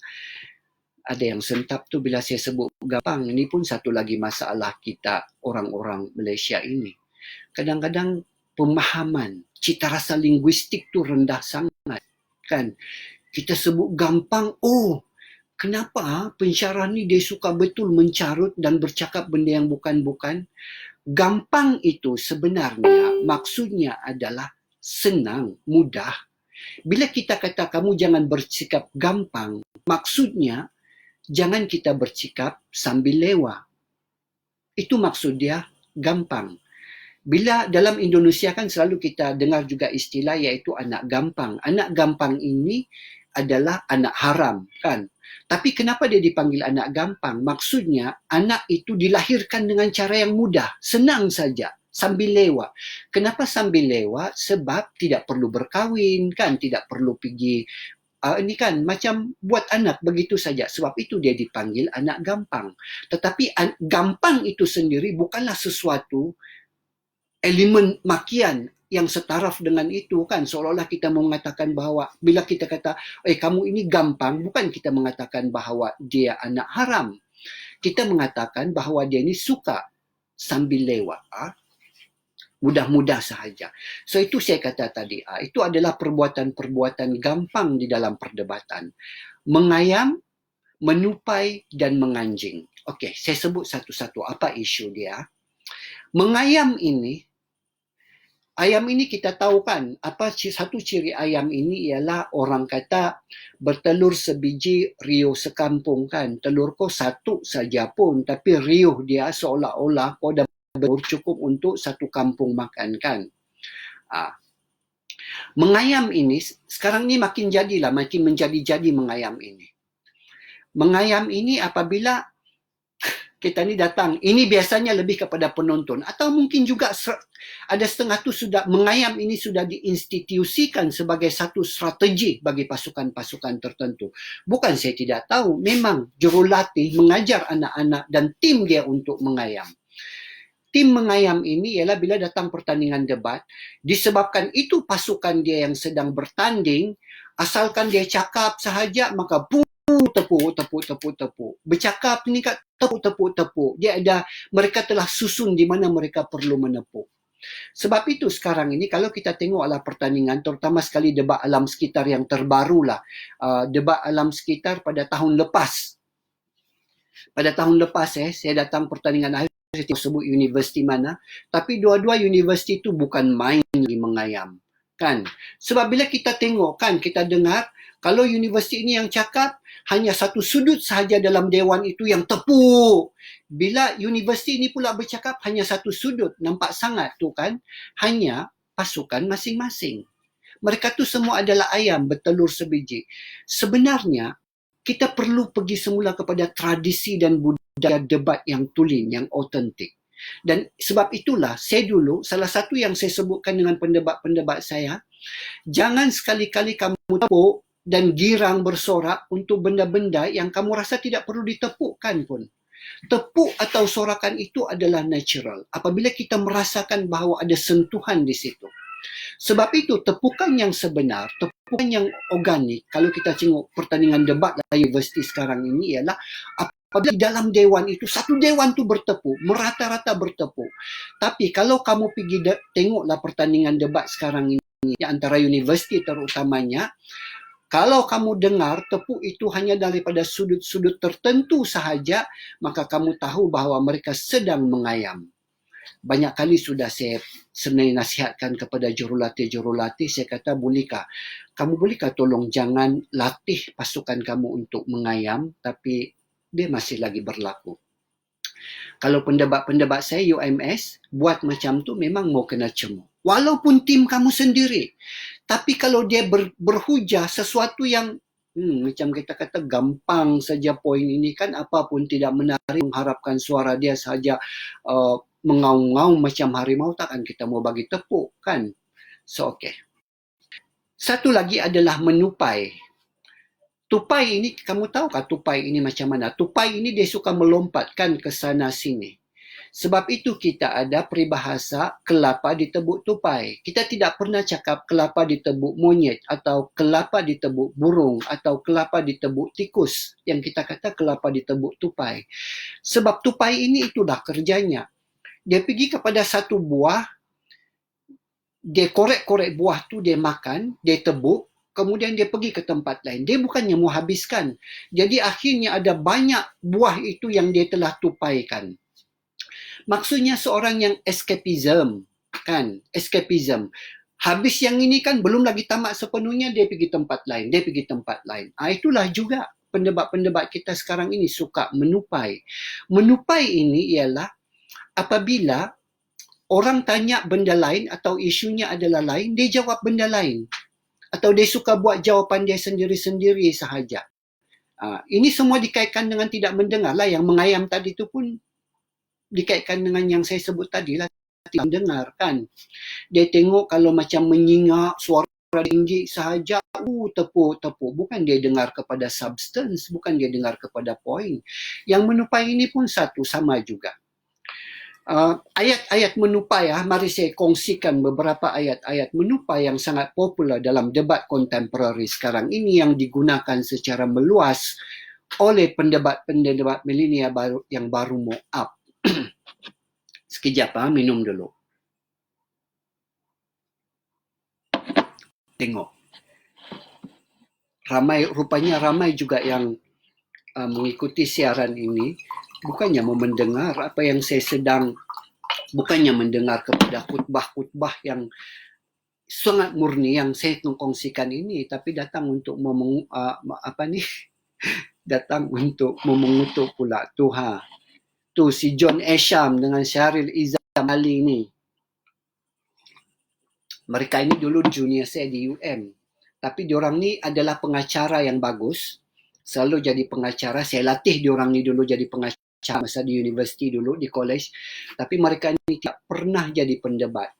ada yang sentap tu bila saya sebut gampang. Ini pun satu lagi masalah kita orang-orang Malaysia ini. Kadang-kadang pemahaman, cita rasa linguistik tu rendah sangat. Kan? Kita sebut gampang, oh kenapa pensyarah ni dia suka betul mencarut dan bercakap benda yang bukan-bukan? Gampang itu sebenarnya maksudnya adalah senang, mudah. Bila kita kata kamu jangan bersikap gampang, maksudnya jangan kita bersikap sambil lewa. Itu maksud dia gampang. Bila dalam Indonesia kan selalu kita dengar juga istilah iaitu anak gampang. Anak gampang ini adalah anak haram, kan? Tapi kenapa dia dipanggil anak gampang? Maksudnya anak itu dilahirkan dengan cara yang mudah, senang saja, sambil lewa. Kenapa sambil lewa? Sebab tidak perlu berkahwin, kan? Tidak perlu pergi ini kan macam buat anak begitu saja. Sebab itu dia dipanggil anak gampang. Tetapi gampang itu sendiri bukanlah sesuatu elemen makian yang setaraf dengan itu, kan, seolah-olah kita mengatakan bahawa bila kita kata kamu ini gampang, bukan kita mengatakan bahawa dia anak haram. Kita mengatakan bahawa dia ini suka sambil lewat, mudah-mudah sahaja. So itu saya kata tadi, itu adalah perbuatan-perbuatan gampang di dalam perdebatan. Mengayam, menupai dan menganjing. Okey, saya sebut satu-satu apa isu dia. Mengayam ini, ayam ini kita tahu kan, apa satu ciri ayam ini ialah orang kata bertelur sebiji, riuh sekampung, kan. Telur kau satu saja pun, tapi riuh dia seolah-olah kau dah cukup untuk satu kampung makan, kan. Mengayam ini, sekarang ni makin menjadi-jadi mengayam ini. Mengayam ini apabila kita ni datang, ini biasanya lebih kepada penonton atau mungkin juga ada setengah tu sudah mengayam ini sudah diinstitusikan sebagai satu strategi bagi pasukan-pasukan tertentu. Bukan saya tidak tahu, memang jurulatih mengajar anak-anak dan tim dia untuk mengayam. Tim mengayam ini ialah bila datang pertandingan debat, disebabkan itu pasukan dia yang sedang bertanding, asalkan dia cakap sahaja maka tepuk. Bercakap ni kat tepuk. Mereka telah susun di mana mereka perlu menepuk. Sebab itu sekarang ini kalau kita tengoklah pertandingan, terutama sekali debat alam sekitar yang terbarulah, debat alam sekitar pada tahun lepas. Pada tahun lepas saya datang pertandingan akhir, saya sebut universiti mana, tapi dua-dua universiti itu bukan main lagi mengayam, kan? Sebab bila kita tengok, kan, kita dengar kalau universiti ini yang cakap, hanya satu sudut sahaja dalam dewan itu yang tepuk. Bila universiti ini pula bercakap, hanya satu sudut. Nampak sangat tu, kan? Hanya pasukan masing-masing. Mereka tu semua adalah ayam bertelur sebiji. Sebenarnya, kita perlu pergi semula kepada tradisi dan budaya debat yang tulen, yang autentik. Dan sebab itulah, saya dulu, salah satu yang saya sebutkan dengan pendebat-pendebat saya, jangan sekali-kali kamu tepuk dan girang bersorak untuk benda-benda yang kamu rasa tidak perlu ditepukkan pun. Tepuk atau sorakan itu adalah natural. Apabila kita merasakan bahawa ada sentuhan di situ. Sebab itu, tepukan yang sebenar, tepukan yang organik, kalau kita tengok pertandingan debat universiti sekarang ini ialah apabila di dalam dewan itu, satu dewan tu bertepuk, merata-rata bertepuk. Tapi kalau kamu pergi tengoklah pertandingan debat sekarang ini, antara universiti terutamanya, kalau kamu dengar tepuk itu hanya daripada sudut-sudut tertentu sahaja, maka kamu tahu bahawa mereka sedang mengayam. Banyak kali sudah saya sebenarnya nasihatkan kepada jurulatih-jurulatih, saya kata, kamu bolehkah tolong jangan latih pasukan kamu untuk mengayam, tapi dia masih lagi berlaku. Kalau pendebat-pendebat saya UMS buat macam tu memang mau kena cemuk. Walaupun tim kamu sendiri. Tapi kalau dia berhujah sesuatu yang macam kita kata gampang saja poin ini, kan apa pun tidak menarik, mengharapkan suara dia saja mengaung-ngaung macam harimau, takkan kita mau bagi tepuk, kan? So okey. Satu lagi adalah menupai. Tupai ini, kamu tahu kah tupai ini macam mana? Tupai ini dia suka melompat, kan, ke sana sini. Sebab itu kita ada peribahasa kelapa ditebuk tupai. Kita tidak pernah cakap kelapa ditebuk monyet atau kelapa ditebuk burung atau kelapa ditebuk tikus. Yang kita kata kelapa ditebuk tupai. Sebab tupai ini itulah kerjanya. Dia pergi kepada satu buah, dia korek-korek buah tu, dia makan, dia tebuk, kemudian dia pergi ke tempat lain. Dia bukannya mau habiskan. Jadi akhirnya ada banyak buah itu yang dia telah tupaikan. Maksudnya seorang yang escapism, kan? Escapism. Habis yang ini kan belum lagi tamat sepenuhnya, dia pergi tempat lain, dia pergi tempat lain. Itulah juga pendebat-pendebat kita sekarang ini suka menupai. Menupai ini ialah apabila orang tanya benda lain atau isunya adalah lain, dia jawab benda lain. Atau dia suka buat jawapan dia sendiri-sendiri sahaja. Ini semua dikaitkan dengan tidak mendengar lah. Yang mengayam tadi tu pun dikaitkan dengan yang saya sebut tadi lah, tidak mendengar kan. Dia tengok kalau macam menyingak, suara tinggi sahaja, tepuk. Bukan dia dengar kepada substance, bukan dia dengar kepada point. Yang menupai ini pun satu, sama juga. Ayat-ayat menupai, mari saya kongsikan beberapa ayat-ayat menupai yang sangat popular dalam debat kontemporari sekarang ini yang digunakan secara meluas oleh pendebat-pendebat milenial yang baru mau up. Sekejap, minum dulu. Tengok. Rupanya ramai juga yang mengikuti siaran ini, bukannya mau mendengar apa yang saya sedang, bukannya mendengar kepada khutbah-khutbah yang sangat murni yang saya kongsikan ini, tapi datang untuk datang untuk memengutuk pula Tuhan. Tu si John Esham dengan Syahril Izzam Ali ni. Mereka ini dulu junior saya di UM. Tapi diorang ni adalah pengacara yang bagus. Selalu jadi pengacara. Saya latih diorang ni dulu jadi pengacara masa di universiti dulu, di college. Tapi mereka ni tidak pernah jadi pendebat.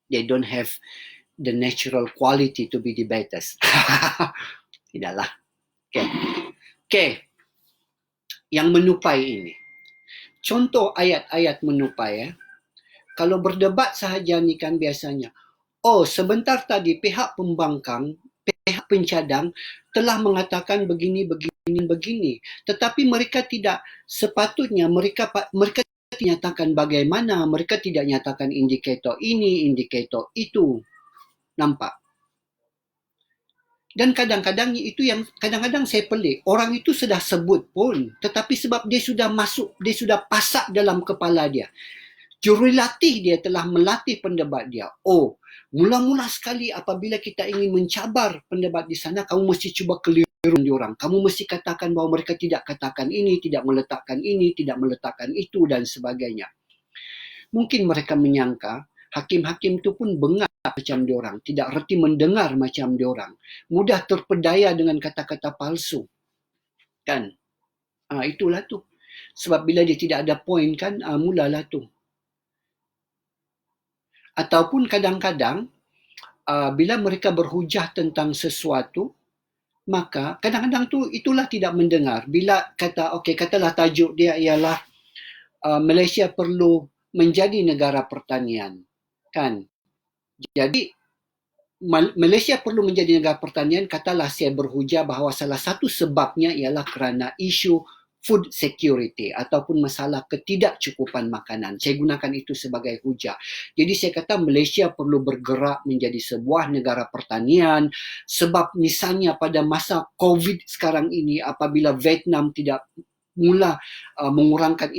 They don't have the natural quality to be debaters. Tidaklah. Okay. Yang menupai ini. Contoh ayat-ayat menupai. Kalau berdebat sahaja ni kan biasanya, sebentar tadi pihak pembangkang, pihak pencadang telah mengatakan begini. Tetapi mereka tidak sepatutnya, mereka nyatakan bagaimana, mereka tidak nyatakan indikator ini, indikator itu. Nampak? Dan kadang-kadang itu yang kadang-kadang saya pelik. Orang itu sudah sebut pun, tetapi sebab dia sudah masuk, dia sudah pasak dalam kepala dia. Jurulatih dia telah melatih pendebat dia. Mula-mula sekali apabila kita ingin mencabar pendebat di sana, kamu mesti cuba keliru diorang. Kamu mesti katakan bahawa mereka tidak katakan ini, tidak meletakkan ini, tidak meletakkan itu dan sebagainya. Mungkin mereka menyangka hakim-hakim itu pun bengak macam diorang, tidak reti mendengar macam diorang, mudah terpedaya dengan kata-kata palsu. Kan? Itulah tu. Sebab bila dia tidak ada point kan, mulalah tu. Ataupun kadang-kadang bila mereka berhujah tentang sesuatu, maka kadang-kadang tu itulah tidak mendengar. Bila katalah tajuk dia ialah Malaysia perlu menjadi negara pertanian. Kan? Jadi Malaysia perlu menjadi negara pertanian, katalah saya berhujah bahawa salah satu sebabnya ialah kerana isu food security ataupun masalah ketidakcukupan makanan. Saya gunakan itu sebagai hujah. Jadi saya kata Malaysia perlu bergerak menjadi sebuah negara pertanian sebab misalnya pada masa COVID sekarang ini apabila Vietnam tidak mula mengurangkan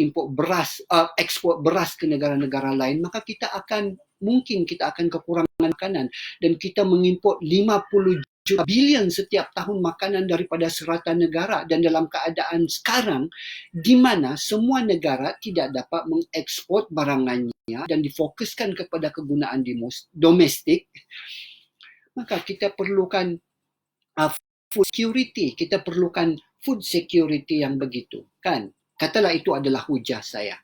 ekspor beras ke negara-negara lain, maka mungkin kita akan kekurangan makanan dan kita mengimport 50 juta bilion setiap tahun makanan daripada serata negara, dan dalam keadaan sekarang di mana semua negara tidak dapat mengekspor barangannya dan difokuskan kepada kegunaan domestik, maka kita perlukan food security, kita perlukan food security yang begitu, kan? Katalah itu adalah hujah saya.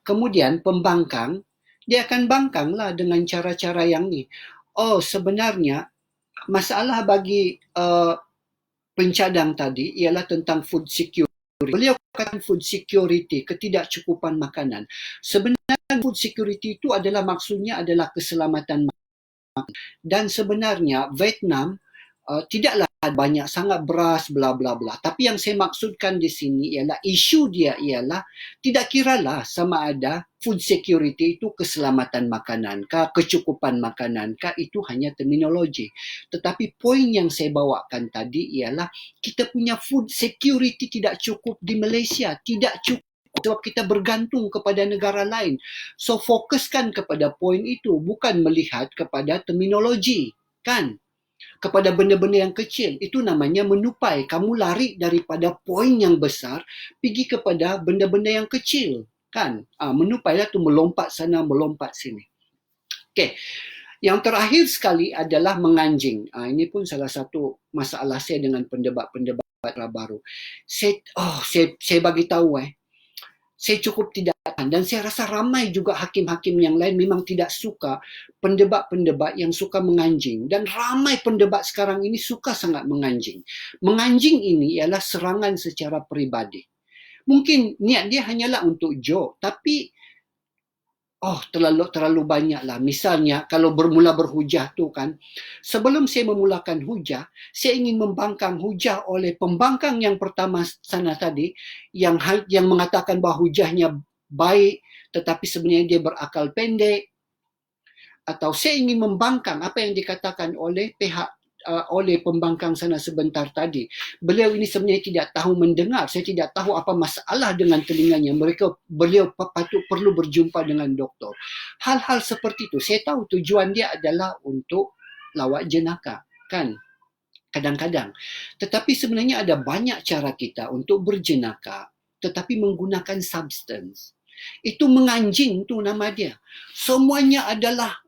Kemudian pembangkang, dia akan bangkanglah dengan cara-cara yang ni. Sebenarnya masalah bagi pencadang tadi ialah tentang food security. Beliau katakan food security, ketidakcukupan makanan. Sebenarnya food security itu adalah maksudnya adalah keselamatan makanan. Dan sebenarnya Vietnam tidaklah banyak sangat beras bla bla bla. Tapi yang saya maksudkan di sini ialah isu dia ialah tidak kiralah sama ada food security itu keselamatan makanan kah, kecukupan makanan kah, itu hanya terminologi. Tetapi poin yang saya bawakan tadi ialah kita punya food security tidak cukup di Malaysia, tidak cukup sebab kita bergantung kepada negara lain. So fokuskan kepada poin itu, bukan melihat kepada terminologi, kan? Kepada benda-benda yang kecil. Itu namanya menupai. Kamu lari daripada poin yang besar, pergi kepada benda-benda yang kecil. Kan? Menupailah tu melompat sana, melompat sini. Okey. Yang terakhir sekali adalah menganjing. Ini pun salah satu masalah saya dengan pendebat-pendebat baru. Saya bagi tahu saya cukup tidak tahan dan saya rasa ramai juga hakim-hakim yang lain memang tidak suka pendebat-pendebat yang suka menganjing, dan ramai pendebat sekarang ini suka sangat menganjing. Menganjing ini ialah serangan secara peribadi. Mungkin niat dia hanyalah untuk joke, tapi terlalu banyak lah. Misalnya kalau bermula berhujah tu kan, sebelum saya memulakan hujah, saya ingin membangkang hujah oleh pembangkang yang pertama sana tadi, yang mengatakan bahawa hujahnya baik tetapi sebenarnya dia berakal pendek. Atau saya ingin membangkang apa yang dikatakan oleh oleh pembangkang sana sebentar tadi. Beliau ini sebenarnya tidak tahu mendengar. Saya tidak tahu apa masalah dengan telinganya. Beliau perlu berjumpa dengan doktor. Hal-hal seperti itu. Saya tahu tujuan dia adalah untuk lawat jenaka, kan? Kadang-kadang. Tetapi sebenarnya ada banyak cara kita untuk berjenaka, tetapi menggunakan substance. Itu menganjing tu nama dia. Semuanya adalah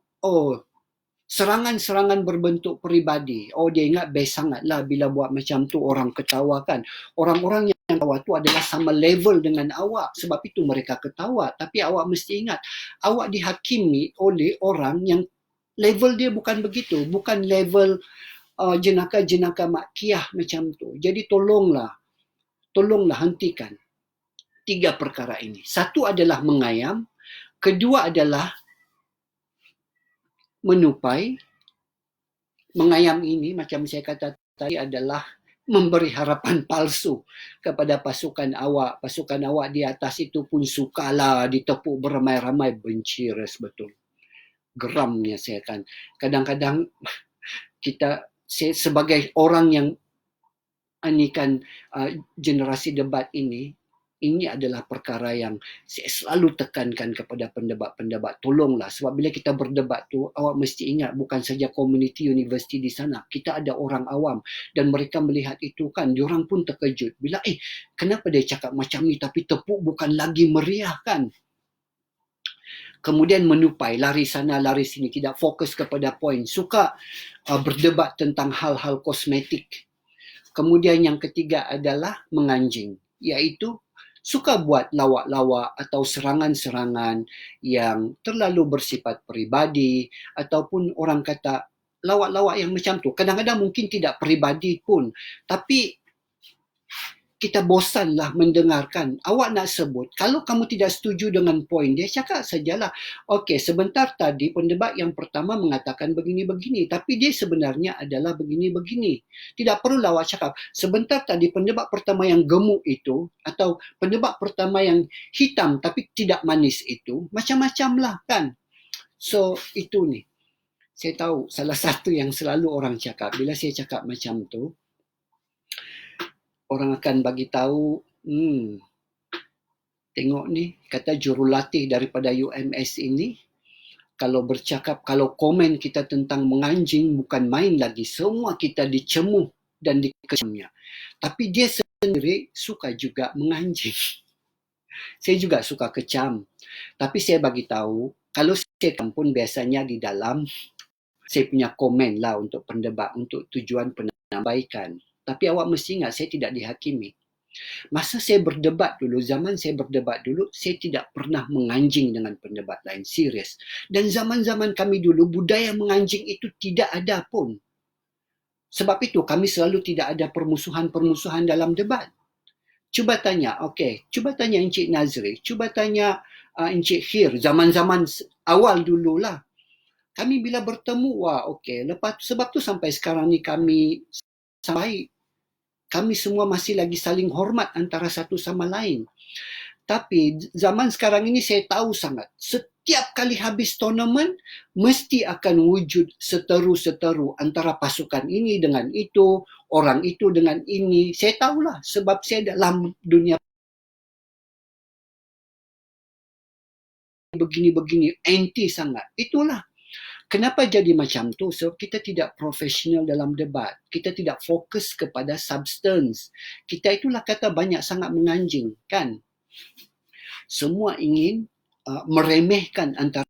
serangan-serangan berbentuk peribadi. Dia ingat best sangatlah bila buat macam tu, orang ketawa kan. Orang-orang yang ketawa tu adalah sama level dengan awak. Sebab itu mereka ketawa. Tapi awak mesti ingat, awak dihakimi oleh orang yang level dia bukan begitu. Bukan level jenaka-jenaka makkiyah macam tu. Jadi tolonglah hentikan 3 perkara ini. Satu adalah mengayam. Kedua adalah menupai. Mengayam ini, macam saya kata tadi, adalah memberi harapan palsu kepada pasukan awak. Pasukan awak di atas itu pun sukalah ditepuk beramai-ramai. Benci betul. Geramnya saya kan. Kadang-kadang saya sebagai orang yang anikan generasi debat ini adalah perkara yang saya selalu tekankan kepada pendebat-pendebat. Tolonglah, sebab bila kita berdebat tu, awak mesti ingat bukan saja community university di sana. Kita ada orang awam dan mereka melihat itu kan, diorang pun terkejut. Bila, kenapa dia cakap macam ni tapi tepuk bukan lagi meriah kan? Kemudian menupai, lari sana, lari sini, tidak fokus kepada poin. Suka berdebat tentang hal-hal kosmetik. Kemudian yang ketiga adalah menganjing, iaitu suka buat lawak-lawak atau serangan-serangan yang terlalu bersifat peribadi, ataupun orang kata lawak-lawak yang macam tu. Kadang-kadang mungkin tidak peribadi pun, tapi kita bosanlah mendengarkan. Awak nak sebut, kalau kamu tidak setuju dengan poin dia, cakap sajalah. Okey, sebentar tadi pendebat yang pertama mengatakan begini-begini, tapi dia sebenarnya adalah begini-begini. Tidak perlulah awak cakap, sebentar tadi pendebat pertama yang gemuk itu, atau pendebat pertama yang hitam tapi tidak manis itu, macam-macam lah kan. So, itu ni. Saya tahu salah satu yang selalu orang cakap, bila saya cakap macam tu, orang akan bagi tahu, tengok ni, kata jurulatih daripada UMS ini, kalau komen kita tentang menganjing, bukan main lagi. Semua kita dicemuh dan dikecamnya. Tapi dia sendiri suka juga menganjing. Saya juga suka kecam. Tapi saya bagi tahu, kalau saya pun biasanya di dalam, saya punya komen lah untuk pendebat, untuk tujuan penambaikan. Tapi awak mesti ingat, saya tidak dihakimi. Masa saya berdebat dulu, zaman saya berdebat dulu, saya tidak pernah menganjing dengan pendebat lain, serius. Dan zaman-zaman kami dulu, budaya menganjing itu tidak ada pun. Sebab itu, kami selalu tidak ada permusuhan-permusuhan dalam debat. Cuba tanya, okey, cuba tanya Encik Nazri, cuba tanya Encik Khir, zaman-zaman awal dululah. Kami bila bertemu, wah okey, lepas sebab tu sampai sekarang ni kami baik. Kami semua masih lagi saling hormat antara satu sama lain. Tapi zaman sekarang ini saya tahu sangat, setiap kali habis tournament, mesti akan wujud seteru-seteru antara pasukan ini dengan itu, orang itu dengan ini. Saya tahulah sebab saya dalam dunia begini-begini, anti sangat. Itulah kenapa jadi macam tu? Sebab kita tidak profesional dalam debat. Kita tidak fokus kepada substance. Kita itulah kata banyak sangat menganjing, kan? Semua ingin meremehkan antara